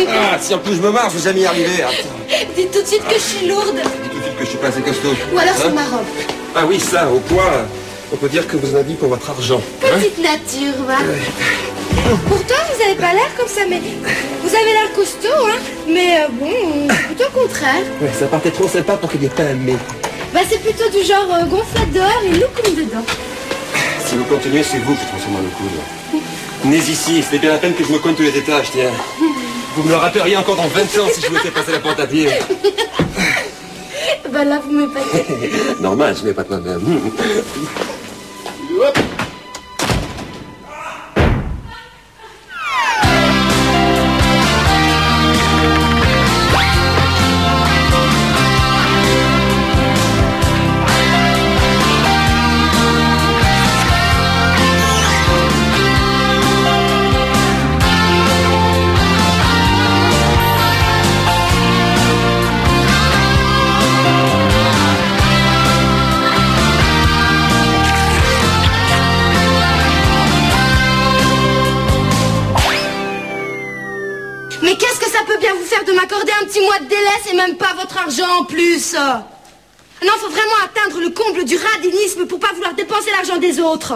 Ah, si en plus je me marre, je vais jamais y arriver. Dites tout de suite que je suis lourde. Dis tout de suite que je suis pas assez costaud. Ou alors c'est ma robe. Ah oui, ça, au poids, on peut dire que vous en avez pour votre argent. Petite nature, va. Pourtant, vous avez pas l'air comme ça, mais vous avez l'air costaud, hein. Mais bon, plutôt au contraire. Ouais, ça partait trop sympa pour qu'il n'y ait pas un mais. Bah, c'est plutôt du genre gonflette dehors et loukoum dedans. Si vous continuez, c'est vous qui transformez le coude. Venez ici, c'était bien la peine que je me cogne tous les étages, tiens. Vous me le rappelleriez encore dans 20 ans si je vous laissais passer la porte à pied. Bah là, vous m'épatez. Normal, je n'ai pas de moi-même. Hop. Mois de délai, c'est même pas votre argent en plus. Non, faut vraiment atteindre le comble du radinisme pour pas vouloir dépenser l'argent des autres.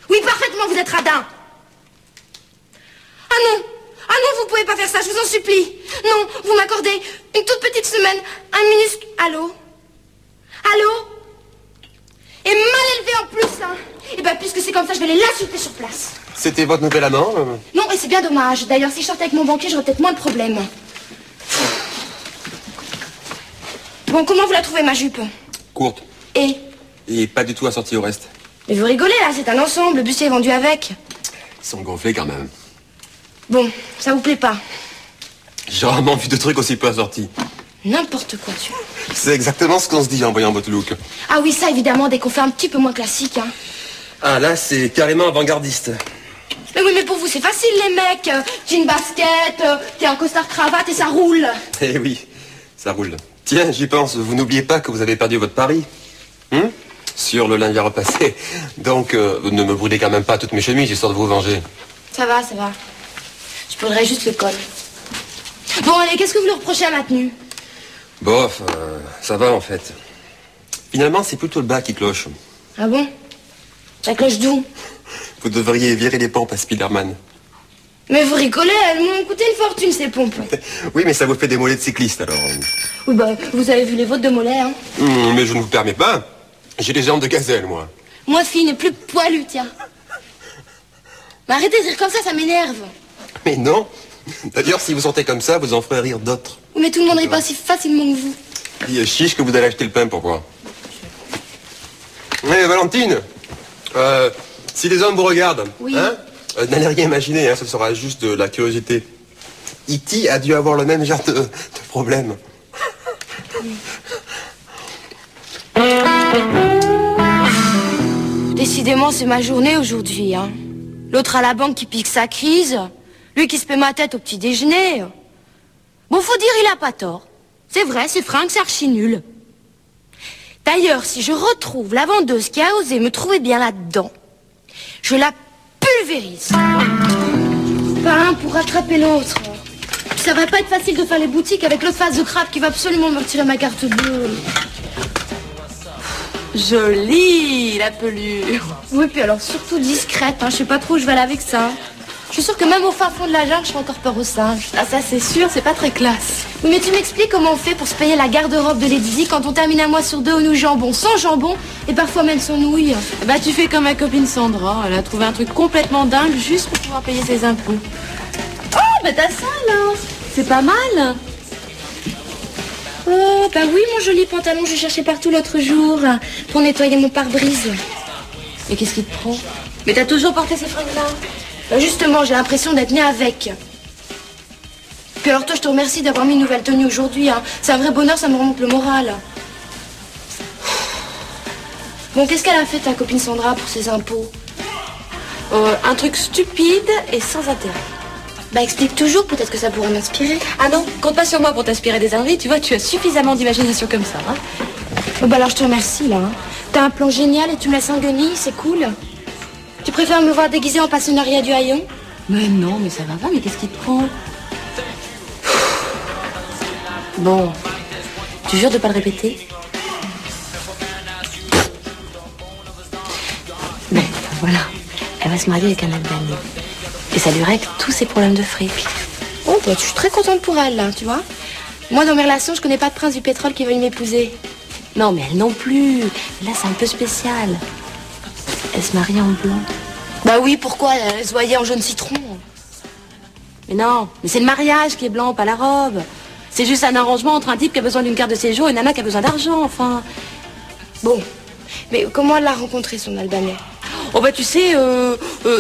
Oui, parfaitement, vous êtes radin. Ah non, vous pouvez pas faire ça, je vous en supplie. Non, vous m'accordez une toute petite semaine, un minuscule... Allô? Et mal élevé en plus, hein. Et ben, puisque c'est comme ça, je vais les l'insulter sur place. C'était votre nouvel amant? Non, et c'est bien dommage. D'ailleurs, si je sortais avec mon banquier, j'aurais peut-être moins de problèmes. Bon, comment vous la trouvez, ma jupe? Courte. Et pas du tout assortie au reste. Mais vous rigolez, là, c'est un ensemble. Le bustier est vendu avec. Ils sont gonflés, quand même. Bon, ça vous plaît pas? J'ai rarement vu de trucs aussi peu assortis. N'importe quoi, tu vois. C'est exactement ce qu'on se dit en voyant votre look. Ah oui, ça, évidemment, dès qu'on fait un petit peu moins classique, hein. Ah, là, c'est carrément avant-gardiste. Mais oui, mais pour vous, c'est facile, les mecs. Jean basket, t'es en costard-cravate et ça roule. Eh oui, ça roule. Tiens, j'y pense, vous n'oubliez pas que vous avez perdu votre pari sur le lundi à repasser. Donc, ne me brûlez quand même pas toutes mes chemises, histoire de vous venger. Ça va. Je poudrerai juste le col. Bon, allez, qu'est-ce que vous lui reprochez à ma tenue? Bof, ça va en fait. Finalement, c'est plutôt le bas qui cloche. Ah bon? Ça cloche d'où? Vous devriez virer les pompes à Spiderman. Mais vous rigolez, elles m'ont coûté une fortune, ces pompes. Oui, mais ça vous fait des mollets de cycliste, alors. Oui, bah, vous avez vu les vôtres de mollets, hein. Mais je ne vous permets pas. J'ai les jambes de gazelle, moi. Moi, fine et plus poilue, tiens. Mais arrêtez de rire comme ça m'énerve. Mais non. D'ailleurs, si vous sentez comme ça, vous en ferez rire d'autres. Mais tout le monde rit pas si facilement que vous. Dis, chiche que vous allez acheter le pain, pourquoi? Mais Valentine, si les hommes vous regardent, oui. Hein, n'allez rien imaginer, hein, ce sera juste de la curiosité. E.T. a dû avoir le même genre de problème. Décidément, c'est ma journée aujourd'hui, hein. L'autre à la banque qui pique sa crise, lui qui se paie ma tête au petit déjeuner. Bon, faut dire, il a pas tort. C'est vrai, c'est fringue, c'est archi nul. D'ailleurs, si je retrouve la vendeuse qui a osé me trouver bien là-dedans, je la pulvérise. Pas un pour rattraper l'autre. Ça va pas être facile de faire les boutiques avec l'autre face de crabe qui va absolument me retirer ma carte bleue. Jolie, la pelure. Oui, puis alors surtout discrète, hein. Je sais pas trop où je vais aller avec ça. Je suis sûre que même au fin fond de la jungle, je serai encore peur aux singes. Ah, ça c'est sûr, c'est pas très classe. Oui, mais tu m'expliques comment on fait pour se payer la garde-robe de Lady Di quand on termine un mois sur deux au nouilles jambon, sans jambon et parfois même sans nouilles. Bah tu fais comme ma copine Sandra, elle a trouvé un truc complètement dingue juste pour pouvoir payer ses impôts. Oh, bah t'as ça là. C'est pas mal. Oh, bah oui, mon joli pantalon, je cherchais partout l'autre jour pour nettoyer mon pare-brise. Et qu'est-ce qui te prend? Mais t'as toujours porté ces fringues-là? Bah justement, j'ai l'impression d'être née avec. Puis alors toi, je te remercie d'avoir mis une nouvelle tenue aujourd'hui, hein. C'est un vrai bonheur, ça me remonte le moral. Bon, qu'est-ce qu'elle a fait, ta copine Sandra, pour ses impôts? Un truc stupide et sans intérêt. Bah explique toujours, peut-être que ça pourrait m'inspirer. Ah non, compte pas sur moi pour t'inspirer des envies, tu vois, tu as suffisamment d'imagination comme ça, hein. Oh, bah alors je te remercie, là, hein. T'as un plan génial et tu me laisses en guenille, c'est cool. Tu préfères me voir déguisée en passionnariat du haillon? Mais non, mais ça va pas, mais qu'est-ce qui te prend? Bon, tu jures de pas le répéter? Mais voilà, elle va se marier avec un Albanais. Et ça lui règle tous ses problèmes de fric. Oh, bah, je suis très contente pour elle, là, tu vois. Moi, dans mes relations, je connais pas de prince du pétrole qui veuille m'épouser. Non, mais elle non plus. Là, c'est un peu spécial. Elle se marie en blanc. Bah oui, pourquoi? Elle se voyait en jaune citron. Mais non, mais c'est le mariage qui est blanc, pas la robe. C'est juste un arrangement entre un type qui a besoin d'une carte de séjour et une nana qui a besoin d'argent, enfin. Bon, mais comment elle l'a rencontré, son Albanais? Oh bah tu sais,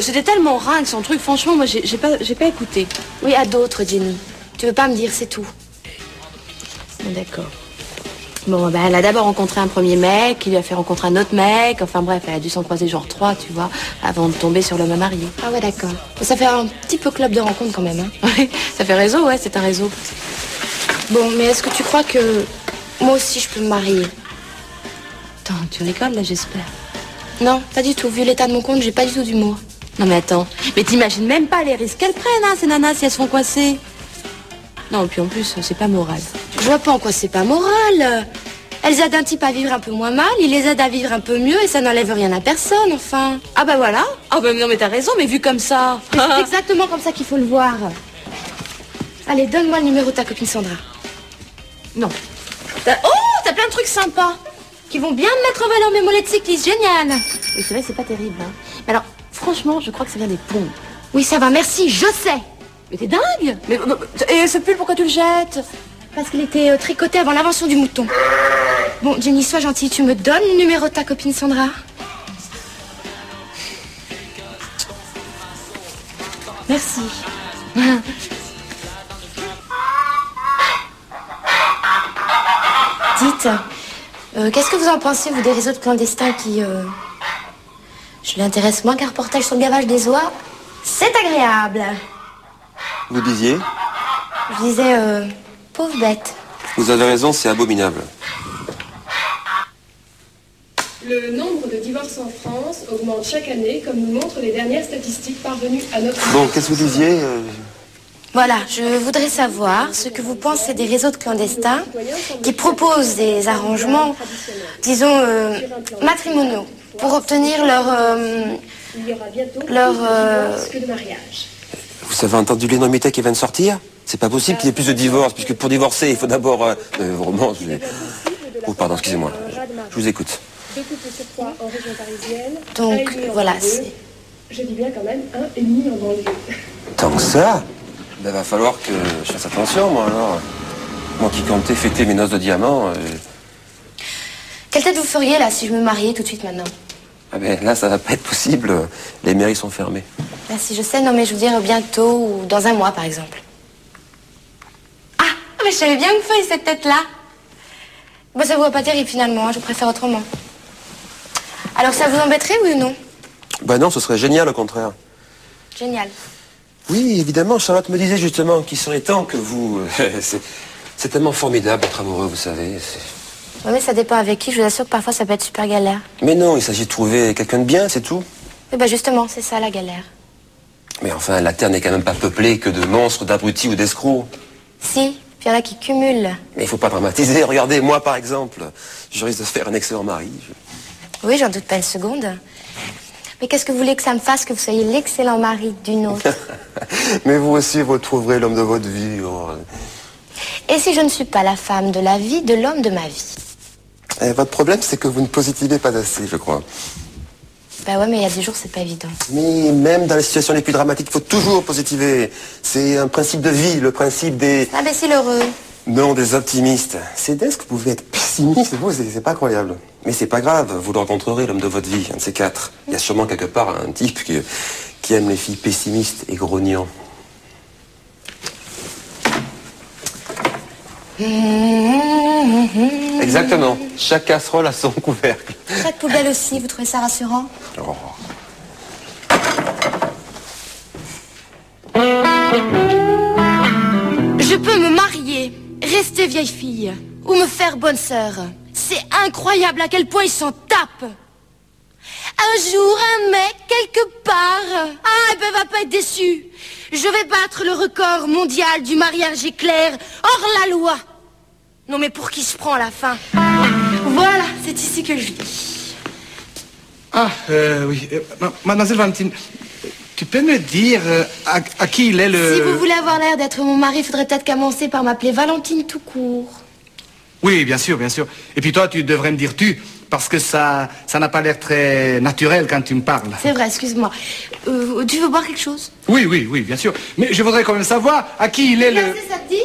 c'était tellement ringue son truc, franchement, moi j'ai pas écouté. Oui, à d'autres, Jenny. Tu veux pas me dire, c'est tout. Bon, d'accord. Bon, bah elle a d'abord rencontré un premier mec, qui lui a fait rencontrer un autre mec, enfin bref, elle a dû s'en croiser genre 3, tu vois, avant de tomber sur l'homme marié. Ah ouais, d'accord. Ça fait un petit peu club de rencontre quand même, hein. Oui, ça fait réseau, ouais, c'est un réseau. Bon, mais est-ce que tu crois que moi aussi je peux me marier? Attends, tu rigoles là, j'espère. Non, pas du tout. Vu l'état de mon compte, j'ai pas du tout d'humour. Non mais attends, mais t'imagines même pas les risques qu'elles prennent, hein, ces nanas, si elles se font coincer. Non, et puis en plus, c'est pas moral. Je vois pas en quoi c'est pas moral. Elles aident un type à vivre un peu moins mal, il les aide à vivre un peu mieux et ça n'enlève rien à personne, enfin. Ah bah voilà. Ah bah non mais t'as raison, mais vu comme ça. C'est exactement comme ça qu'il faut le voir. Allez, donne-moi le numéro de ta copine Sandra. Non. Oh, t'as plein de trucs sympas. Qui vont bien me mettre en valeur mes mollets de cycliste, génial. Et c'est vrai, c'est pas terrible, hein. Mais alors, franchement, je crois que ça vient des pompes. Oui, ça va, merci, je sais. Mais t'es dingue. Mais, et ce pull, pourquoi tu le jettes? Parce qu'il était tricoté avant l'invention du mouton. Bon, Jenny, sois gentille, tu me donnes le numéro de ta copine Sandra? Merci. Dites, qu'est-ce que vous en pensez, vous, des réseaux de clandestins qui... Je l'intéresse moins qu'un reportage sur le gavage des oies? C'est agréable. Vous disiez? Je disais, pauvre bête. Vous avez raison, c'est abominable. Le nombre de divorces en France augmente chaque année, comme nous montrent les dernières statistiques parvenues à notre... Bon, qu'est-ce que vous disiez Voilà, je voudrais savoir ce que vous pensez des réseaux de clandestins qui proposent des arrangements, disons, matrimoniaux, pour obtenir Il y aura bientôt leur, plus de divorces que de mariages. Vous avez entendu l'énormité qui vient de sortir? C'est pas possible qu'il y ait plus de divorces, puisque pour divorcer, il faut d'abord... vraiment, oh, pardon, excusez-moi. Je vous écoute. Deux couples sur 3 en région parisienne. Donc, voilà, c'est... Je dis bien quand même 1,5 en banlieue. Tant que ça? Ben, va falloir que je fasse attention, moi, alors. Moi qui comptais fêter mes noces de diamants... Quelle tête vous feriez, là, si je me mariais tout de suite, maintenant? Ah ben, là, ça va pas être possible. Les mairies sont fermées. Merci, je sais, non, mais je veux dire bientôt ou dans un mois, par exemple. Ah, mais je savais bien que vous feriez cette tête-là. Bah, ça vous va pas terrible, finalement, hein, je préfère autrement. Alors, ça vous embêterait, oui ou non? Ben non, ce serait génial, au contraire. Génial. Oui, évidemment, Charlotte me disait justement qu'il serait temps que vous... c'est tellement formidable d'être amoureux, vous savez. Oui, mais ça dépend avec qui, je vous assure que parfois ça peut être super galère. Mais non, il s'agit de trouver quelqu'un de bien, c'est tout. Oui, bah justement, c'est ça la galère. Mais enfin, la Terre n'est quand même pas peuplée que de monstres, d'abrutis ou d'escrocs. Si, puis il y en a qui cumulent. Mais il faut pas dramatiser. Regardez, moi par exemple, je risque de faire un excellent mari. Oui, j'en doute pas une seconde. Mais qu'est-ce que vous voulez que ça me fasse que vous soyez l'excellent mari d'une autre? Mais vous aussi, vous trouverez l'homme de votre vie. Oh. Et si je ne suis pas la femme de la vie de l'homme de ma vie? Votre problème, c'est que vous ne positivez pas assez, je crois. Bah ouais, mais il y a des jours, c'est pas évident. Mais même dans les situations les plus dramatiques, il faut toujours positiver. C'est un principe de vie, le principe des... Imbécile heureux. Non, des optimistes. C'est dingue que vous pouvez être pessimiste, vous, c'est pas croyable. Mais c'est pas grave, vous le rencontrerez, l'homme de votre vie, un de ces quatre. Il y a sûrement quelque part un type qui aime les filles pessimistes et grognants. Exactement. Chaque casserole a son couvercle. Chaque poubelle aussi, vous trouvez ça rassurant? Oh. Je peux me marier, rester vieille fille, ou me faire bonne sœur. C'est incroyable à quel point ils s'en tapent. Un jour, un mec, quelque part... Ah, ben va pas être déçu. Je vais battre le record mondial du mariage éclair hors la loi. Non mais pour qui se prend à la fin? Voilà, c'est ici que je vis. Ah, oui. Mademoiselle Valentine, tu peux me dire à qui il est le... Si vous voulez avoir l'air d'être mon mari, il faudrait peut-être commencer par m'appeler Valentine tout court. Oui, bien sûr, bien sûr. Et puis toi, tu devrais me dire tu, parce que ça n'a pas l'air très naturel quand tu me parles. C'est vrai, excuse-moi. Tu veux boire quelque chose? Oui, bien sûr. Mais je voudrais quand même savoir à qui il est le... Ça te dit?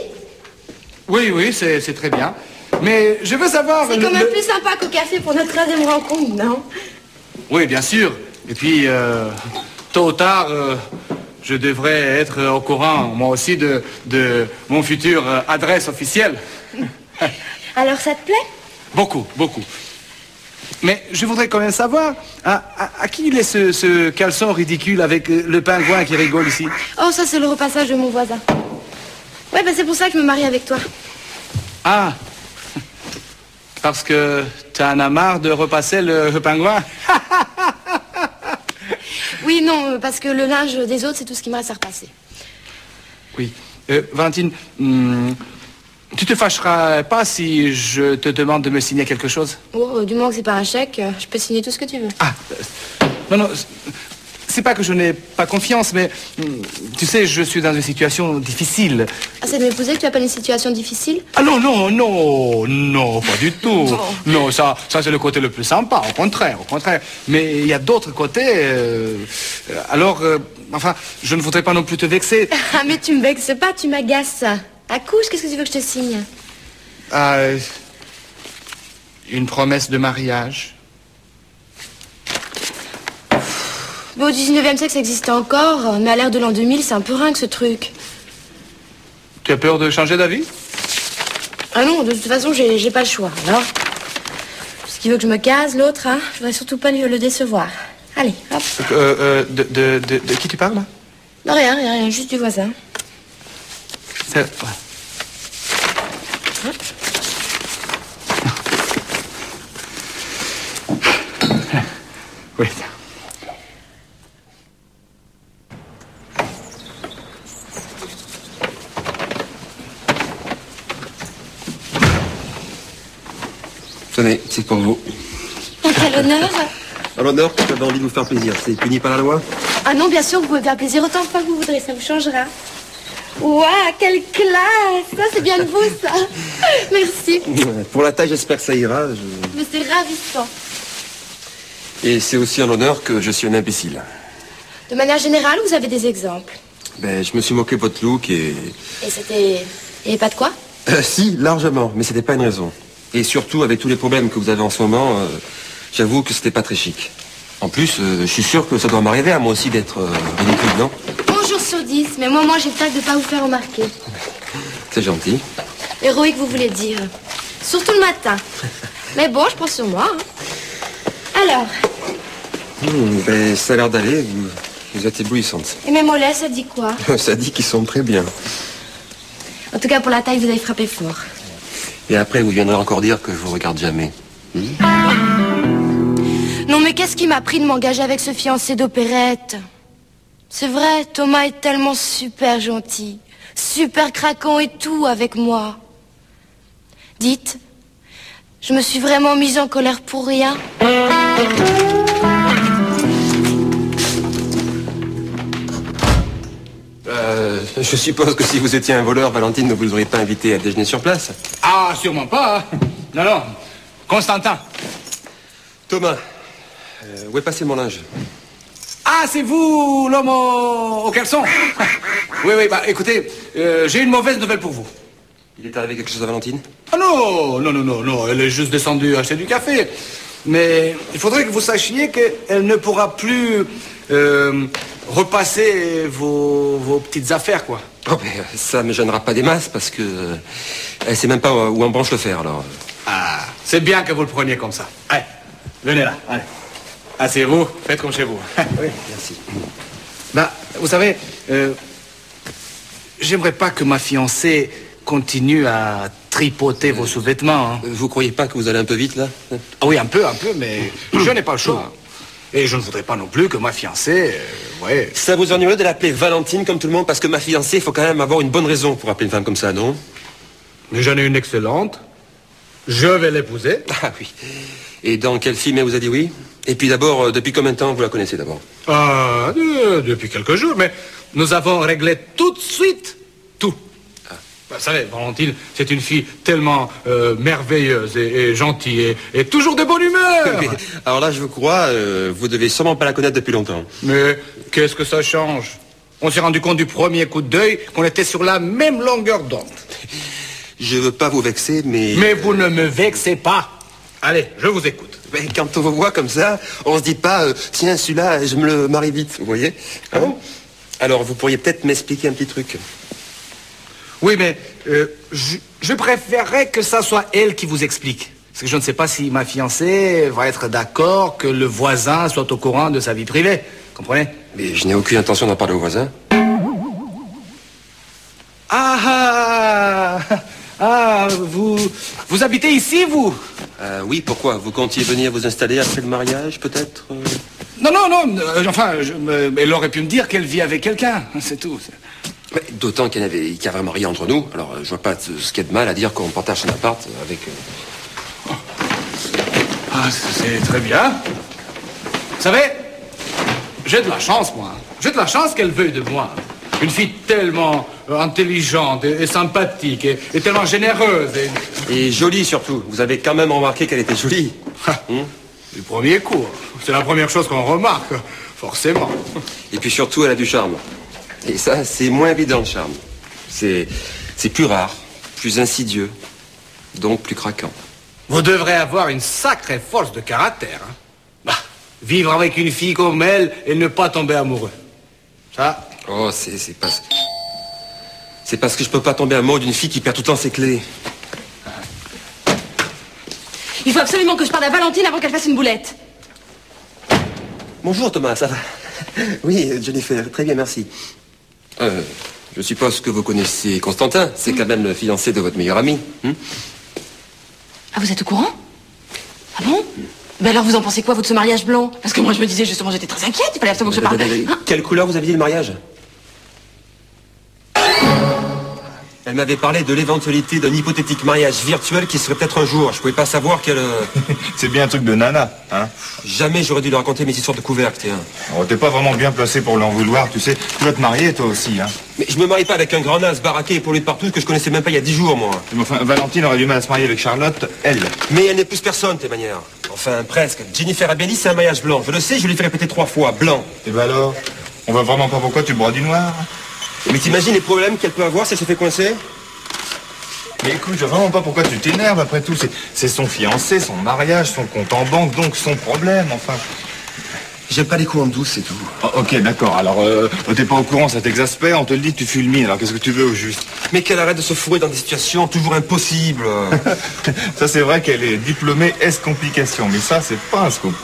Oui, c'est très bien. Mais je veux savoir... C'est quand même plus sympa qu'au café pour notre 13e rencontre, non? Oui, bien sûr. Et puis, tôt ou tard, je devrais être au courant, moi aussi, de mon futur adresse officielle. Alors, ça te plaît? Beaucoup. Mais je voudrais quand même savoir à qui il est ce caleçon ridicule avec le pingouin qui rigole ici. Oh, ça, c'est le repassage de mon voisin. Ouais, c'est pour ça que je me marie avec toi. Ah, parce que t'en as marre de repasser le pingouin? Oui, non, parce que le linge des autres, c'est tout ce qui me reste à repasser. Oui. Valentine, tu te fâcheras pas si je te demande de me signer quelque chose? Oh, du moment que c'est pas un chèque, je peux signer tout ce que tu veux. Ah, non, c'est pas que je n'ai pas confiance, mais tu sais, je suis dans une situation difficile. Ah, c'est de m'épouser que tu appelles une situation difficile? Ah non, pas du tout. Non, ça c'est le côté le plus sympa, au contraire. Mais il y a d'autres côtés. Enfin, je ne voudrais pas non plus te vexer. Ah, mais tu me vexes pas, tu m'agaces. Accouche, qu'est-ce que tu veux que je te signe? Une promesse de mariage. Bon, au 19e siècle, ça existait encore, mais à l'ère de l'an 2000, c'est un peu ringue, ce truc. Tu as peur de changer d'avis? Ah non, de toute façon, j'ai pas le choix, alors. Ce qui veut que je me case, l'autre, hein, je voudrais surtout pas le décevoir. Allez, hop. De qui tu parles, là? Non, rien, juste du voisin. Ouais. Oui. Tenez, c'est pour vous. Quel honneur. À l'honneur que j'avais envie de vous faire plaisir. C'est puni par la loi? Ah non, bien sûr, vous pouvez faire plaisir autant de fois que vous voudrez, ça vous changera. Waouh, quelle classe! Ça, c'est bien de vous, ça. Merci. Pour la taille, j'espère que ça ira. Mais c'est ravissant. Et c'est aussi un honneur que je suis un imbécile. De manière générale, vous avez des exemples? Je me suis moqué de votre look et... Et c'était... Et pas de quoi? Si, largement, mais c'était pas une raison. Et surtout, avec tous les problèmes que vous avez en ce moment, j'avoue que c'était pas très chic. En plus, je suis sûr que ça doit m'arriver à moi aussi d'être ridicule, non? Bonjour sur 10, mais moi j'ai le tact de pas vous faire remarquer. C'est gentil. Héroïque, vous voulez dire. Surtout le matin. Mais bon, je pense sur moi. Hein. Alors? Ça a l'air d'aller. Vous êtes éblouissante. Et mes mollets, ça dit quoi? Ça dit qu'ils sont très bien. En tout cas, pour la taille, vous avez frappé fort. Et après, vous viendrez encore dire que je vous regarde jamais. Non, mais qu'est-ce qui m'a pris de m'engager avec ce fiancé d'opérette? C'est vrai, Thomas est tellement super gentil, super craquant et tout avec moi. Dites, je me suis vraiment mise en colère pour rien. Je suppose que si vous étiez un voleur, Valentine ne vous aurait pas invité à déjeuner sur place. Ah, sûrement pas. Hein. Non. Constantin. Thomas, où est passé mon linge? Ah, c'est vous, l'homme au caleçon? Oui, écoutez, j'ai une mauvaise nouvelle pour vous. Il est arrivé quelque chose à Valentine? Ah non, elle est juste descendue acheter du café. Mais il faudrait que vous sachiez qu'elle ne pourra plus repasser vos petites affaires, quoi. Oh, ça me gênera pas des masses parce que elle sait même pas où on branche le fer, alors. Ah, c'est bien que vous le preniez comme ça. Allez, venez là, allez. Asseyez-vous, faites comme chez vous. Oui, merci. Vous savez, j'aimerais pas que ma fiancée continue à tripoter vos sous-vêtements. Hein. Vous croyez pas que vous allez un peu vite, là? Ah oui, un peu, mais je n'ai pas le choix. Et je ne voudrais pas non plus que ma fiancée... ouais. Ça vous ennuierait de l'appeler Valentine comme tout le monde? Parce que ma fiancée, il faut quand même avoir une bonne raison pour appeler une femme comme ça, non? Mais j'en ai une excellente. Je vais l'épouser. Ah oui. Et dans quel film elle vous a dit oui? Et puis d'abord, depuis combien de temps vous la connaissez d'abord? Depuis quelques jours, mais nous avons réglé tout de suite tout. Ah. Vous savez, Valentine, c'est une fille tellement merveilleuse et gentille et toujours de bonne humeur. Mais, alors là, je vous crois, vous devez sûrement pas la connaître depuis longtemps. Mais qu'est-ce que ça change? On s'est rendu compte du premier coup d'œil qu'on était sur la même longueur d'onde. Je veux pas vous vexer, mais... Mais vous ne me vexez pas. Allez, je vous écoute. Mais quand on vous voit comme ça, on se dit pas, tiens, celui-là, je me le marie vite, vous voyez? Ah bon? Alors, vous pourriez peut-être m'expliquer un petit truc. Oui, mais je préférerais que ça soit elle qui vous explique. Parce que je ne sais pas si ma fiancée va être d'accord que le voisin soit au courant de sa vie privée. Comprenez? Mais je n'ai aucune intention d'en parler au voisin. Vous habitez ici, vous? Oui, pourquoi? Vous comptiez venir vous installer après le mariage, peut-être? Non, elle aurait pu me dire qu'elle vit avec quelqu'un, c'est tout. D'autant qu'il y a vraiment rien entre nous. Alors, je vois pas ce qu'il y a de mal à dire qu'on partage un appart avec... Ah, c'est très bien. Vous savez, j'ai de la chance, moi. J'ai de la chance qu'elle veuille de moi. Une fille tellement intelligente et sympathique et tellement généreuse. Et jolie, surtout. Vous avez quand même remarqué qu'elle était jolie. Du premier coup. C'est la première chose qu'on remarque, forcément. Et puis surtout, elle a du charme. Et ça, c'est moins évident, le charme. C'est plus rare, plus insidieux, donc plus craquant. Vous devrez avoir une sacrée force de caractère. Hein. Bah, vivre avec une fille comme elle et ne pas tomber amoureux. Ça... Oh, c'est parce que je peux pas tomber amoureux d'une fille qui perd tout le temps ses clés. Il faut absolument que je parle à Valentine avant qu'elle fasse une boulette. Bonjour Thomas, ça va? Oui, Jennifer, très bien, merci. Je suppose que vous connaissez Constantin. C'est quand même le fiancé de votre meilleur ami. Ah, vous êtes au courant? Ah bon? Ben alors vous en pensez quoi, vous, de ce mariage blanc? Parce que moi je me disais justement, j'étais très inquiète, il fallait absolument que je parle. Quelle couleur vous aviez dit le mariage? Elle m'avait parlé de l'éventualité d'un hypothétique mariage virtuel qui serait peut-être un jour. Je pouvais pas savoir qu'elle... C'est bien un truc de nana, hein? Jamais j'aurais dû lui raconter mes histoires de couvercle, tiens. Oh, t'es pas vraiment bien placé pour l'en vouloir, tu sais. Tu vas te marier, toi aussi, hein? Mais je me marie pas avec un grand naze baraqué et pollué de partout que je connaissais même pas il y a 10 jours, moi. Mais enfin, Valentine aurait du mal à se marier avec Charlotte, elle. Mais elle n'est plus personne, tes manières. Enfin, presque. Jennifer Abelli, c'est un mariage blanc. Je le sais, je l'ai fait répéter 3 fois. Blanc. Et ben alors? On voit vraiment pas pourquoi tu broies du noir? Mais t'imagines les problèmes qu'elle peut avoir si elle se fait coincer? Mais écoute, je vois vraiment pas pourquoi tu t'énerves, après tout. C'est son fiancé, son mariage, son compte en banque, donc son problème, enfin. J'aime pas les coups en douce, c'est tout. Oh, ok, d'accord. Alors, t'es pas au courant, ça t'exaspère, on te le dit, tu fulmines. Alors, qu'est-ce que tu veux au juste? Mais qu'elle arrête de se fourrer dans des situations toujours impossibles. Ça, c'est vrai qu'elle est diplômée S-complication, mais ça, c'est pas un scoop.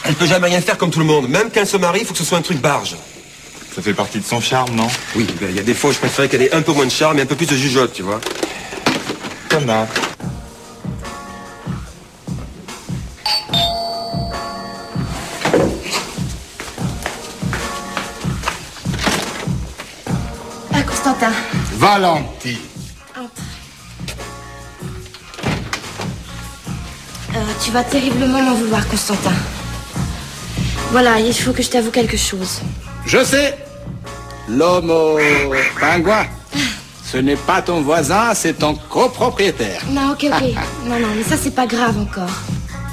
Elle peut jamais rien faire comme tout le monde. Même quand elle se marie, il faut que ce soit un truc barge. Ça fait partie de son charme, non? Oui, ben, il y a des fois où je préférais qu'elle ait un peu moins de charme et un peu plus de jugeote, tu vois. Thomas. Ah, Constantin. Valentine. Entre. Tu vas terriblement m'en vouloir, Constantin. Voilà, il faut que je t'avoue quelque chose. Je sais. L'homme au pingouin. Ce n'est pas ton voisin, c'est ton copropriétaire. Non, ok. Non, mais ça, c'est pas grave encore.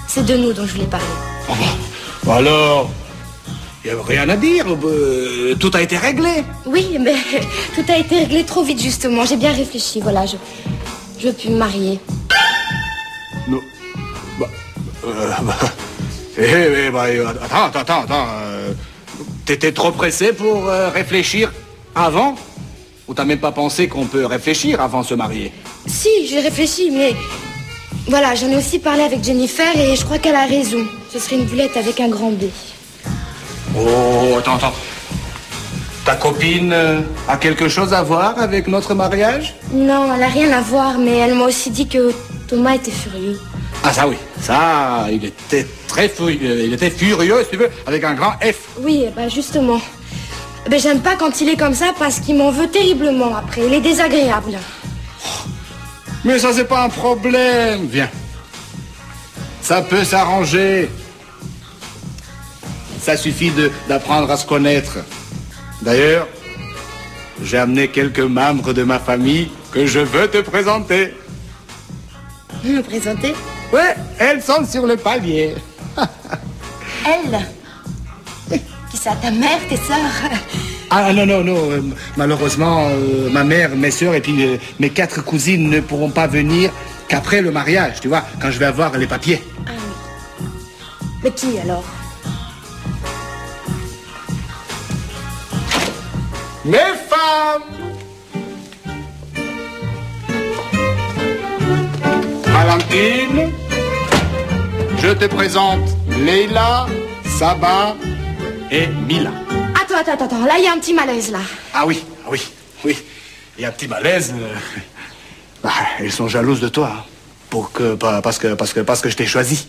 C'est de nous dont je voulais parler. Oh, alors, il n'y a rien à dire. Tout a été réglé. Oui, mais tout a été réglé trop vite, justement. J'ai bien réfléchi, voilà. Je veux plus me marier. Non. Attends. T'étais trop pressé pour réfléchir avant? Ou t'as même pas pensé qu'on peut réfléchir avant de se marier? Si, j'ai réfléchi, mais... Voilà, j'en ai aussi parlé avec Jennifer et je crois qu'elle a raison. Ce serait une boulette avec un grand B. Oh, attends. Ta copine a quelque chose à voir avec notre mariage? Non, elle a rien à voir, mais elle m'a aussi dit que Thomas était furieux. Ah ça oui, ça, il était très furieux, il était furieux, si tu veux, avec un grand F. Oui, bah justement. Ben j'aime pas quand il est comme ça parce qu'il m'en veut terriblement après. Il est désagréable. Mais ça, c'est pas un problème. Viens. Ça peut s'arranger. Ça suffit d'apprendre à se connaître. D'ailleurs, j'ai amené quelques membres de ma famille que je veux te présenter. Me présenter? Ouais, elles sont sur le palier. Elle? Qui ça, ta mère, tes sœurs? Ah non, malheureusement, ma mère, mes sœurs et puis mes 4 cousines ne pourront pas venir qu'après le mariage, tu vois, quand je vais avoir les papiers. Ah oui. Mais qui alors? Mes femmes! Valentine, je te présente Leila, Saba et Mila. Attends, là il y a un petit malaise là. Ah oui. Il y a un petit malaise. Elles sont jalouses de toi. Parce que je t'ai choisi.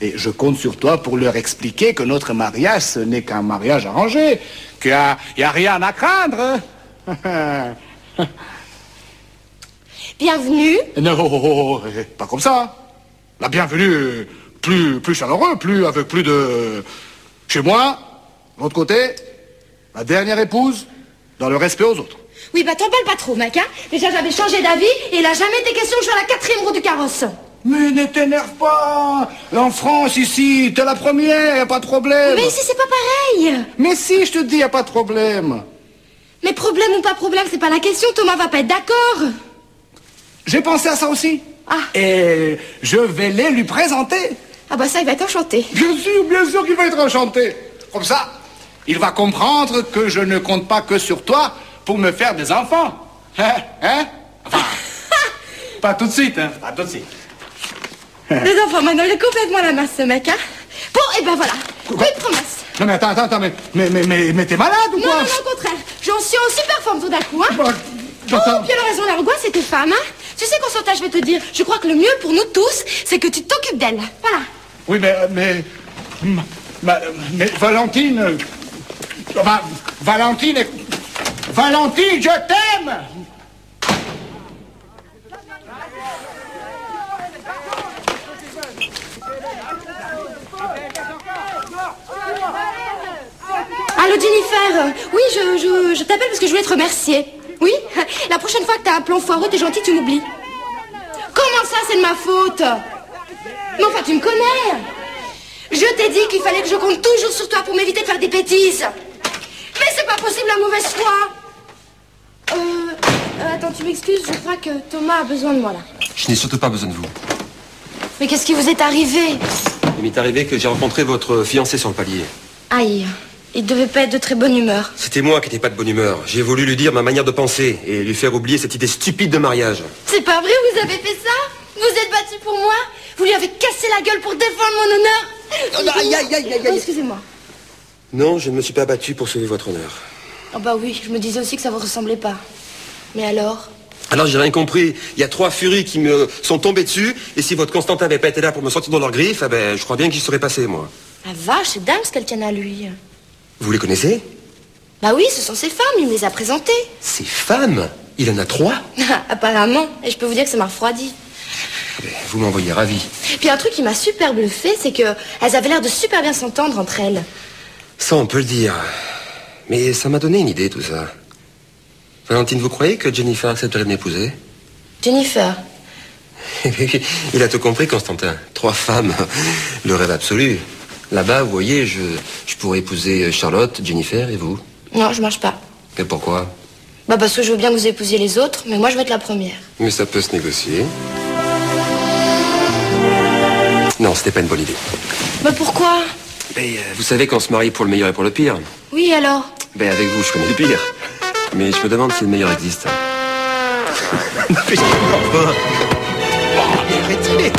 Et je compte sur toi pour leur expliquer que notre mariage, ce n'est qu'un mariage arrangé. Qu'il n'y a rien à craindre. Bienvenue. Non, pas comme ça. La bienvenue, plus chaleureux, avec plus de... Chez moi, de l'autre côté, la dernière épouse, dans le respect aux autres. Oui, bah t'en parles pas trop, mec, hein. Déjà, j'avais changé d'avis et il a jamais été question que je sois la 4e roue du carrosse. Mais ne t'énerve pas. En France, ici, t'es la première, y a pas de problème. Mais ici, c'est pas pareil. Mais si, je te dis, y a pas de problème. Mais problème ou pas problème, c'est pas la question. Thomas va pas être d'accord. J'ai pensé à ça aussi. Ah. Et je vais les lui présenter. Ah bah ça, il va être enchanté. Bien sûr qu'il va être enchanté. Comme ça, il va comprendre que je ne compte pas que sur toi pour me faire des enfants. Hein? Enfin, pas tout de suite, hein. Pas tout de suite. Les enfants, maintenant, il est complètement la masse, ce mec, hein. Bon, et ben voilà. Quoi? Une promesse. Non mais attends, mais t'es malade ou quoi? Non, au contraire. J'en suis en super forme tout d'un coup, hein. Bah, Oh, puis alors, elles ont l'angoisse, c'est tes femmes, hein. Tu sais, Constantin, je vais te dire, je crois que le mieux pour nous tous, c'est que tu t'occupes d'elles. Voilà. Oui, mais Valentine... Valentine, je t'aime! Allô, Jennifer. Oui, je t'appelle parce que je voulais te remercier. Oui? La prochaine fois que t'as un plan foireux, t'es gentil, tu m'oublies. Comment ça, c'est de ma faute? Mais enfin, tu me connais. Je t'ai dit qu'il fallait que je compte toujours sur toi pour m'éviter de faire des bêtises. Mais c'est pas possible, la mauvaise foi. Attends, tu m'excuses, je crois que Thomas a besoin de moi, là. Je n'ai surtout pas besoin de vous. Mais qu'est-ce qui vous est arrivé? Il m'est arrivé que j'ai rencontré votre fiancé sur le palier. Aïe, il devait pas être de très bonne humeur. C'était moi qui n'étais pas de bonne humeur. J'ai voulu lui dire ma manière de penser et lui faire oublier cette idée stupide de mariage. C'est pas vrai, vous avez fait ça? Vous êtes battu pour moi? Vous lui avez cassé la gueule pour défendre mon honneur? Oh, excusez-moi. Non, je ne me suis pas battu pour sauver votre honneur. Oh bah oui, je me disais aussi que ça vous ressemblait pas. Mais alors? Alors j'ai rien compris. Il y a 3 furies qui me sont tombées dessus. Et si votre Constantin n'avait pas été là pour me sortir dans leurs griffes, eh ben, je crois bien que j'y serais passé, moi. La vache, c'est dingue ce qu'elle tient à lui. Vous les connaissez? Bah oui, ce sont ses femmes, il me les a présentées. Ses femmes? Il en a 3? Apparemment, et je peux vous dire que ça m'a refroidi. Eh ben, vous m'envoyez ravi. Puis un truc qui m'a super bluffé, c'est que elles avaient l'air de super bien s'entendre entre elles. Ça, on peut le dire. Mais ça m'a donné une idée, tout ça. Valentine, vous croyez que Jennifer accepterait de m'épouser? Jennifer. Il a tout compris, Constantin. 3 femmes, le rêve absolu. Là-bas, vous voyez, je pourrais épouser Charlotte, Jennifer et vous. Non, je marche pas. Mais pourquoi? Bah parce que je veux bien que vous épousiez les autres, mais moi je veux être la première. Mais ça peut se négocier. Non, c'était pas une bonne idée. Bah pourquoi? Mais vous savez qu'on se marie pour le meilleur et pour le pire. Oui, alors? Ben avec vous, je connais le pire. Mais je me demande si le meilleur existe. Non, mais je comprends pas. Oh, mais arrêtez.